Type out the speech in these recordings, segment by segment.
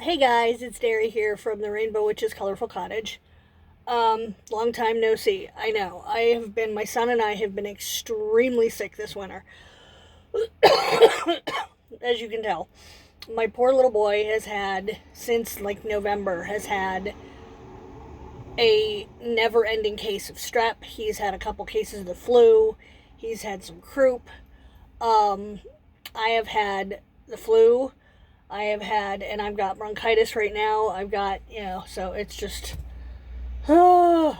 Hey guys, it's Derry here from the Rainbow Witch's Colorful Cottage. Long time no see. I know. My son and I have been extremely sick this winter. As you can tell. My poor little boy has had, since like November, has had a never ending case of strep. He's had a couple cases of the flu. He's had some croup. Um, I have had the flu. And I've got bronchitis right now. So it's just, oh,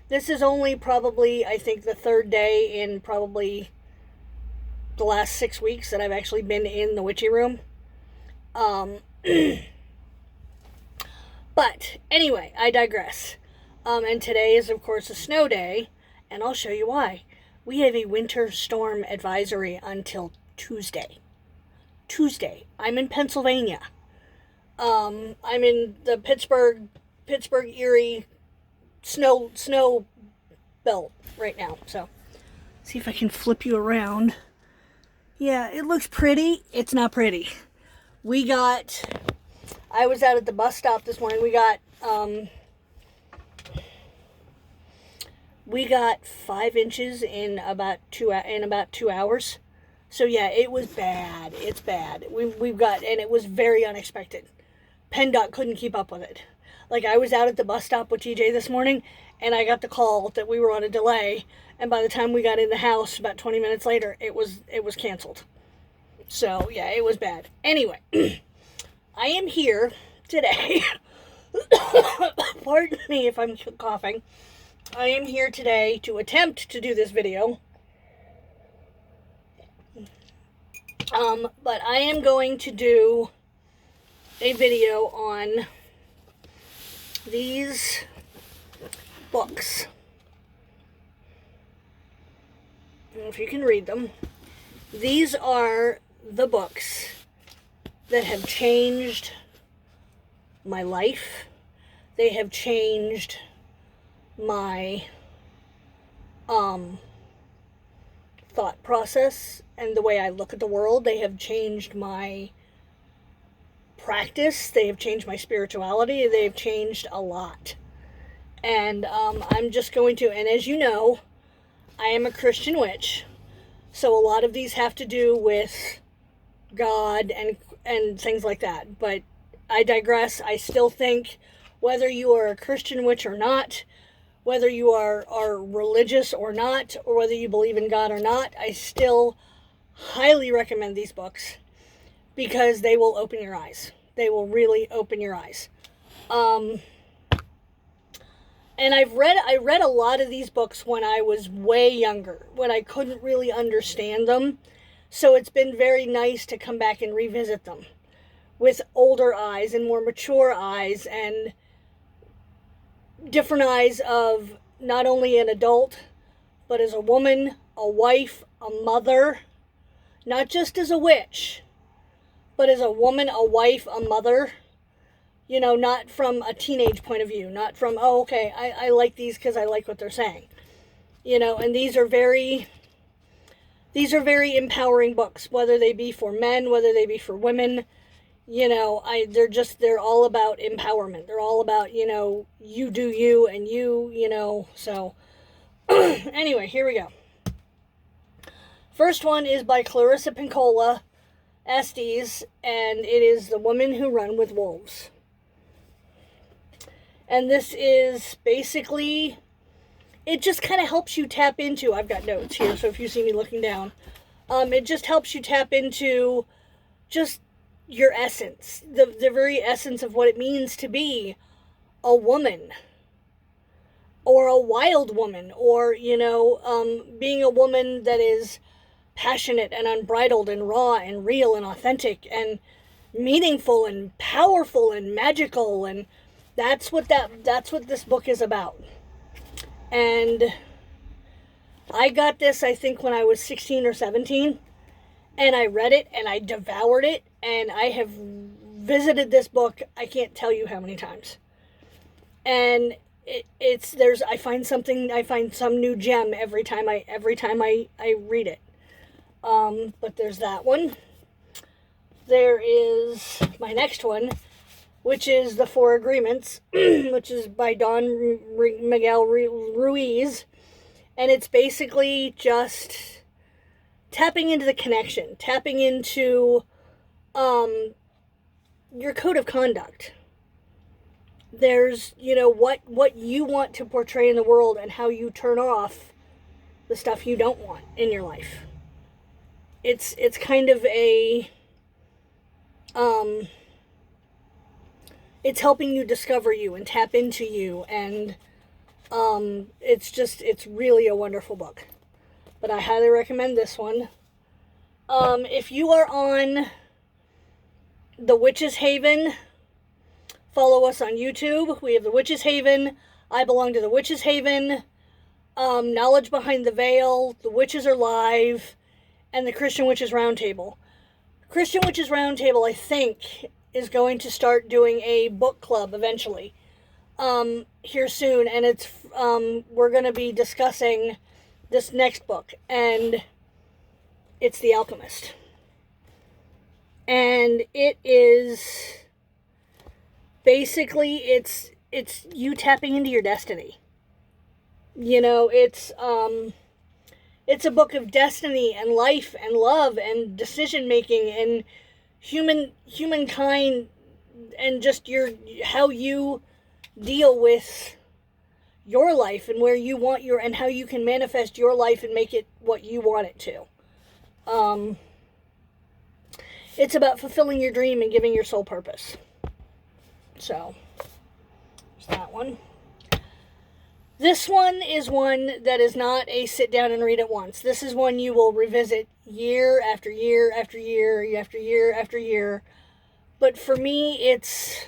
this is only probably, I think, the third day in probably the last 6 weeks that I've actually been in the witchy room. Um, but anyway, I digress. And today is, of course, a snow day, and I'll show you why. We have a winter storm advisory until Tuesday. I'm in Pennsylvania. I'm in the Pittsburgh Erie snow belt right now. So, see if I can flip you around. Yeah, it looks pretty. It's not pretty. I was out at the bus stop this morning. We got 5 inches in about 2 hours. So yeah, it was bad. It's bad. And it was very unexpected. PennDOT couldn't keep up with it. Like, I was out at the bus stop with TJ this morning, and I got the call that we were on a delay. And by the time we got in the house, about 20 minutes later, it was canceled. So yeah, it was bad. Anyway, I am here today. Pardon me if I'm coughing. I am here today to attempt to do this video. But I am going to do a video on these books. I don't know if you can read them. These are the books that have changed my life. They have changed my thought process and the way I look at the world. They have changed my practice. They have changed my spirituality. They have changed a lot. And I'm just going to, and as you know, I am a Christian witch. So a lot of these have to do with God and things like that. But I digress. I still think whether you are a Christian witch or not, whether you are religious or not, or whether you believe in God or not, I still highly recommend these books because they will open your eyes. They will really open your eyes. And I read a lot of these books when I was way younger, when I couldn't really understand them. So it's been very nice to come back and revisit them with older eyes and more mature eyes and different eyes of not only an adult, but as a woman, a wife, a mother, not just as a witch, but as a woman, a wife, a mother, not from a teenage point of view, not from, oh, okay, I like these because I like what they're saying, and these are very empowering books, whether they be for men, whether they be for women. They're all about empowerment. They're all about, you do you and you, so anyway, here we go. First one is by Clarissa Pinkola Estes, and it is The Women Who Run with Wolves. And this is basically, it just kind of helps you tap into, I've got notes here, so if you see me looking down, it just helps you tap into just your essence, the very essence of what it means to be a woman, or a wild woman, or, being a woman that is passionate and unbridled and raw and real and authentic and meaningful and powerful and magical, and that's what this book is about. And I got this, I think, when I was 16 or 17, and I read it and I devoured it, and I have visited this book, I can't tell you how many times. And I find some new gem every time I read it. But there's that one. There is my next one, which is The Four Agreements, which is by Don Miguel Ruiz. And it's basically just tapping into the connection, tapping into your code of conduct. There's, what you want to portray in the world and how you turn off the stuff you don't want in your life. It's kind of a, it's helping you discover you and tap into you, and it's really a wonderful book. But I highly recommend this one. If you are on The Witch's Haven, follow us on YouTube. We have The Witch's Haven. I belong to The Witch's Haven. Knowledge Behind the Veil, The Witches Are Live, and the Christian Witches Roundtable. Christian Witches Roundtable, I think, is going to start doing a book club eventually. Here soon, and it's we're going to be discussing this next book, and it's The Alchemist. And it is basically it's you tapping into your destiny. It's a book of destiny and life and love and decision making and humankind, and just how you deal with your life and where you want and how you can manifest your life and make it what you want it to. It's about fulfilling your dream and giving your soul purpose. So, there's that one. This one is one that is not a sit down and read at once. This is one you will revisit year after year after year after year after year. But for me, it's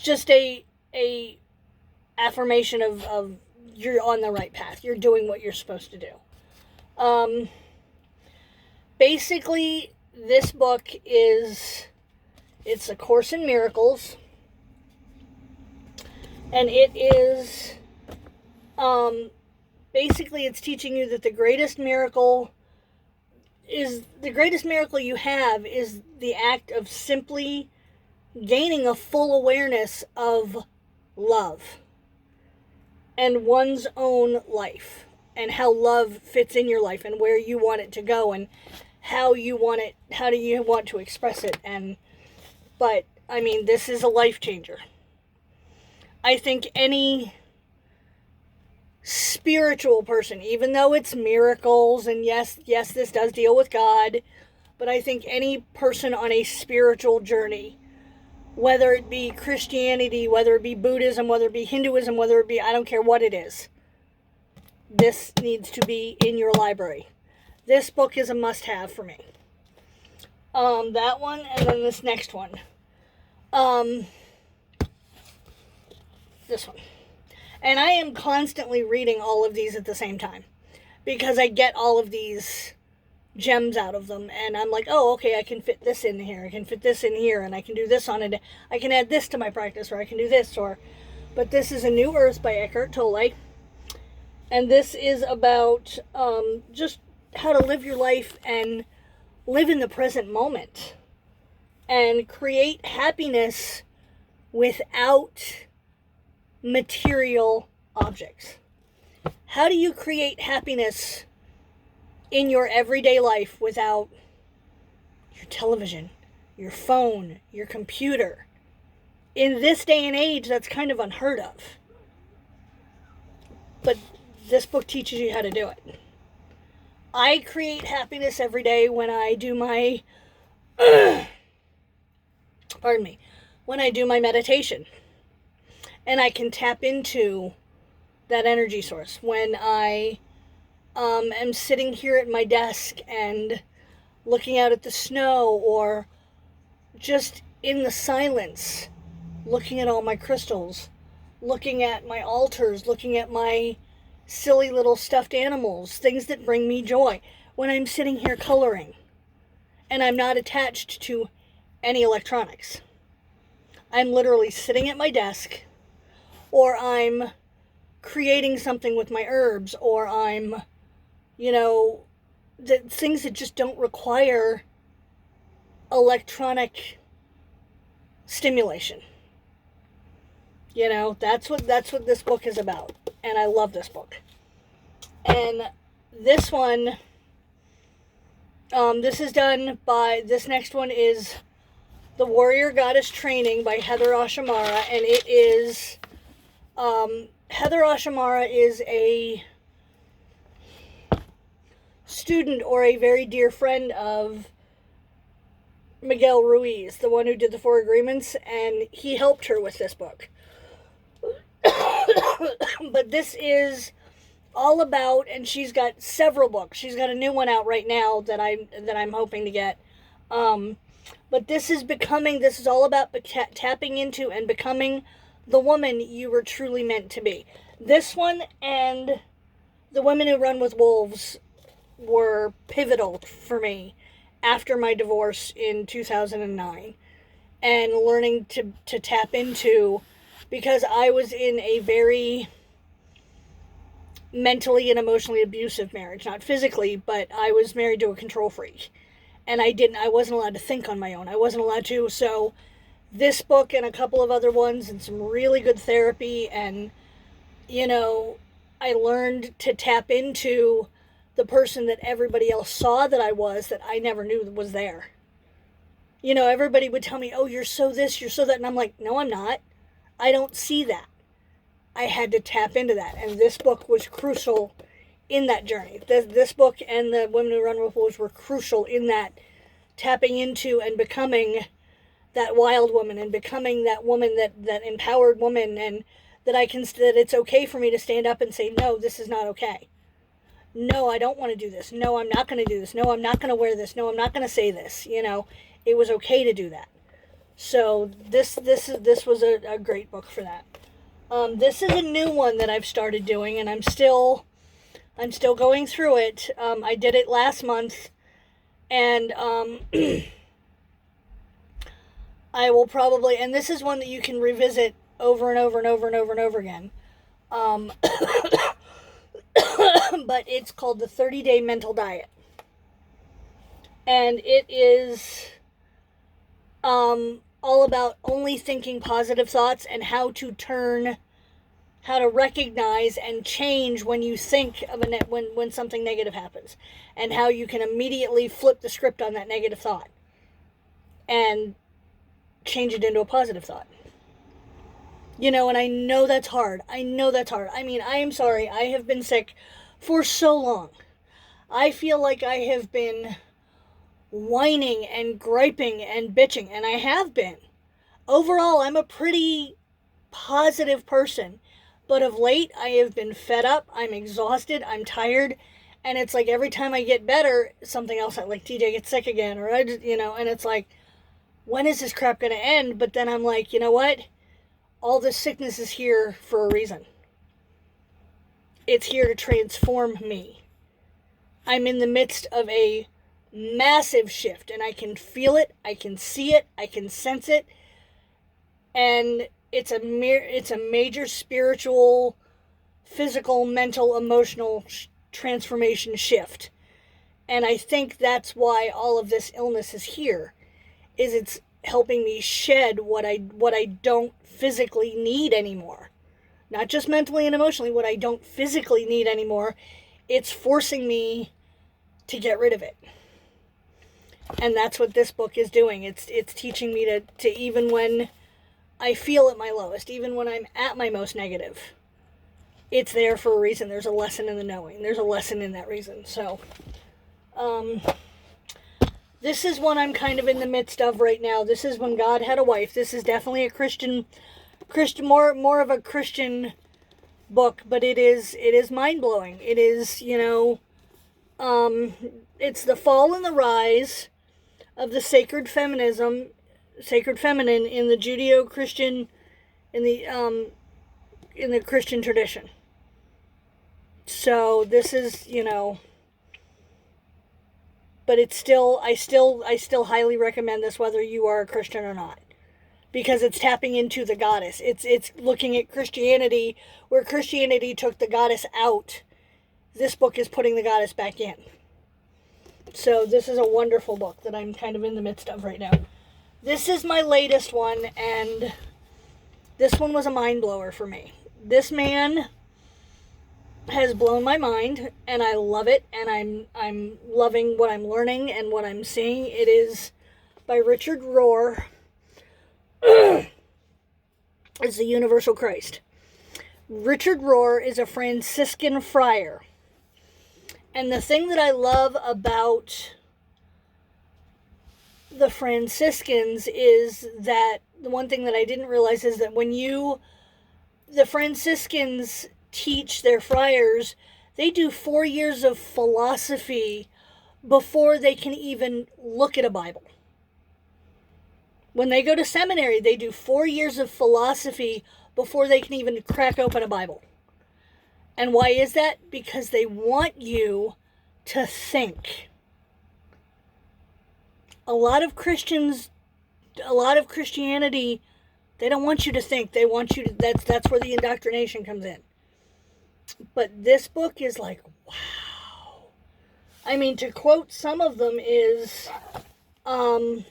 just a affirmation of you're on the right path. You're doing what you're supposed to do. Basically, this book it's A Course in Miracles. And it is, basically it's teaching you that the greatest miracle you have is the act of simply gaining a full awareness of love and one's own life, and how love fits in your life and where you want it to go and how do you want to express it. But I mean, this is a life changer. I think any spiritual person, even though it's miracles, and yes, this does deal with God, but I think any person on a spiritual journey, whether it be Christianity, whether it be Buddhism, whether it be Hinduism, whether it be, I don't care what it is, this needs to be in your library. This book is a must-have for me. That one, and then this next one. This one. And I am constantly reading all of these at the same time, because I get all of these gems out of them, and I'm like, oh, okay, I can fit this in here, I can fit this in here, and I can do this on it, I can add this to my practice, or I can do this, but this is A New Earth by Eckhart Tolle, and this is about just how to live your life and live in the present moment and create happiness without material objects. How do you create happiness in your everyday life without your television, your phone, your computer? In this day and age, that's kind of unheard of. But this book teaches you how to do it. I create happiness every day when I do my when I do my meditation. And I can tap into that energy source. When I am sitting here at my desk and looking out at the snow, or just in the silence, looking at all my crystals, looking at my altars, looking at my silly little stuffed animals, things that bring me joy. When I'm sitting here coloring and I'm not attached to any electronics. I'm literally sitting at my desk, or I'm creating something with my herbs, or I'm, things that just don't require electronic stimulation. You know, that's what this book is about. And I love this book. And this one, this next one is The Warrior Goddess Training by Heather Oshimara. And it is, Heather Oshimara is a student or a very dear friend of Miguel Ruiz, the one who did the Four Agreements, and he helped her with this book. But this is all about, and she's got several books. She's got a new one out right now that I'm hoping to get. But this is all about tapping into and becoming the woman you were truly meant to be. This one and The Women Who Run with Wolves were pivotal for me after my divorce in 2009, and learning to tap into, because I was in a very mentally and emotionally abusive marriage. Not physically, but I was married to a control freak. And I wasn't allowed to think on my own. I wasn't allowed to. So this book and a couple of other ones and some really good therapy, and, you know, I learned to tap into the person that everybody else saw that I was, that I never knew was there. You know, everybody would tell me, oh, you're so this, you're so that. And I'm like, no, I'm not. I don't see that. I had to tap into that. And this book was crucial in that journey. This book and The Women Who Run with Wolves were crucial in that, tapping into and becoming that wild woman, and becoming that woman, that empowered woman, and that it's okay for me to stand up and say, no, this is not okay. No, I don't want to do this. No, I'm not going to do this. No, I'm not going to wear this. No, I'm not going to say this. You know, it was okay to do that. So this was a great book for that. This is a new one that I've started doing, and I'm still going through it. I did it last month, and I will probably, and this is one that you can revisit over and over and over and over and over again. But it's called the 30-Day Mental Diet. And it is all about only thinking positive thoughts, and how to recognize and change when you think of when something negative happens, and how you can immediately flip the script on that negative thought and change it into a positive thought. You know, and I know that's hard. I mean, I am sorry. I have been sick for so long. I feel like I have been whining and griping and bitching, and I have been. Overall, I'm a pretty positive person. But of late, I have been fed up. I'm exhausted. I'm tired. And it's like every time I get better, something else, like TJ gets sick again. Or, and it's like, when is this crap going to end? But then I'm like, you know what? All this sickness is here for a reason. It's here to transform me. I'm in the midst of a massive shift, and I can feel it, I can see it, I can sense it, and it's a major spiritual, physical, mental, emotional transformation shift. And I think that's why all of this illness is here, is it's helping me shed what I don't physically need anymore. Not just mentally and emotionally, what I don't physically need anymore. It's forcing me to get rid of it. And that's what this book is doing. It's teaching me to even when I feel at my lowest, even when I'm at my most negative, it's there for a reason. There's a lesson in the knowing. There's a lesson in that reason. So, this is one I'm kind of in the midst of right now. This is When God Had a Wife. This is definitely a Christian, more of a Christian book, but it is mind-blowing. It is, it's the fall and the rise of the sacred feminine in the Judeo-Christian, in the Christian tradition. So this is, but it's still, I still highly recommend this whether you are a Christian or not, because it's tapping into the goddess. It's looking at Christianity, where Christianity took the goddess out. This book is putting the goddess back in. So this is a wonderful book that I'm kind of in the midst of right now. This is my latest one, and this one was a mind blower for me. This man has blown my mind, and I love it, and I'm loving what I'm learning and what I'm seeing. It is by Richard Rohr. It's the Universal Christ. Richard Rohr is a Franciscan friar. And the thing that I love about the Franciscans is that the one thing that I didn't realize is that when the Franciscans teach their friars, they do 4 years of philosophy before they can even look at a Bible. When they go to seminary, they do 4 years of philosophy before they can even crack open a Bible. And why is that? Because they want you to think. A lot of Christianity, they don't want you to think. They want you to, that's where the indoctrination comes in. But this book is like, wow. I mean, to quote some of them is, one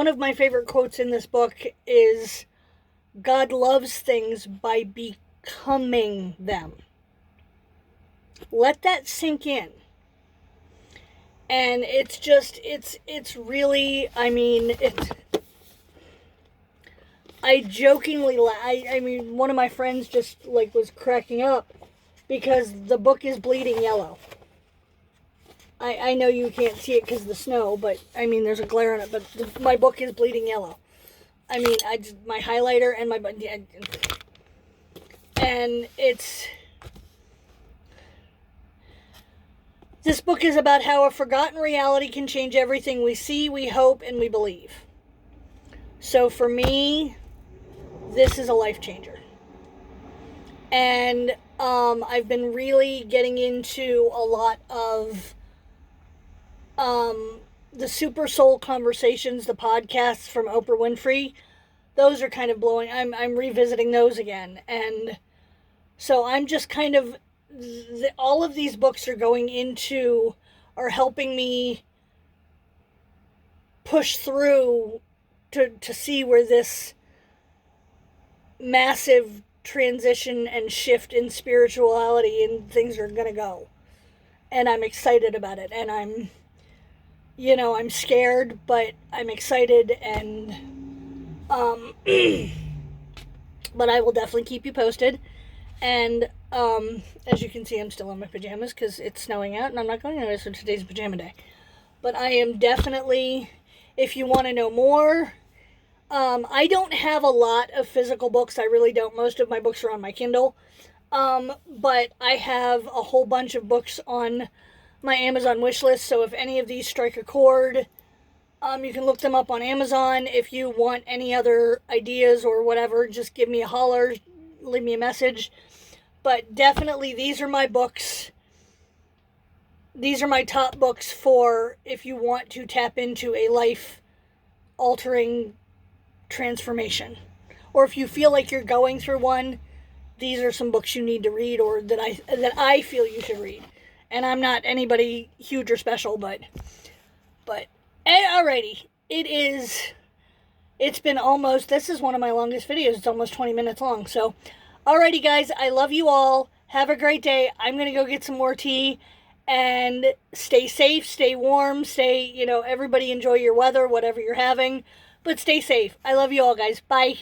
of my favorite quotes in this book is, God loves things by becoming them. Let that sink in. And it's just, it's really, I mean, I jokingly, I mean, one of my friends just, like, was cracking up because the book is bleeding yellow. I know you can't see it because of the snow, but, I mean, there's a glare on it, but my book is bleeding yellow. I mean, my highlighter and my, and this book is about how a forgotten reality can change everything we see, we hope, and we believe. So for me, this is a life changer. And I've been really getting into a lot of the Super Soul Conversations, the podcasts from Oprah Winfrey. Those are kind of blowing. I'm revisiting those again. And so I'm just kind of, all of these books are helping me push through to see where this massive transition and shift in spirituality and things are going to go. And I'm excited about it. And I'm scared, but I'm excited, and but I will definitely keep you posted. And as you can see, I'm still in my pajamas because it's snowing out and I'm not going anywhere, so today's pajama day. But I am definitely, if you want to know more, I don't have a lot of physical books. I really don't. Most of my books are on my Kindle. But I have a whole bunch of books on my Amazon wish list, so if any of these strike a chord, you can look them up on Amazon. If you want any other ideas or whatever, just give me a holler, leave me a message. But definitely, these are my books. These are my top books for if you want to tap into a life-altering transformation. Or if you feel like you're going through one, these are some books you need to read, or that I feel you should read. And I'm not anybody huge or special, but alrighty. This is one of my longest videos. It's almost 20 minutes long. So, alrighty guys, I love you all. Have a great day. I'm going to go get some more tea, and stay safe, stay warm, everybody enjoy your weather, whatever you're having, but stay safe. I love you all, guys. Bye.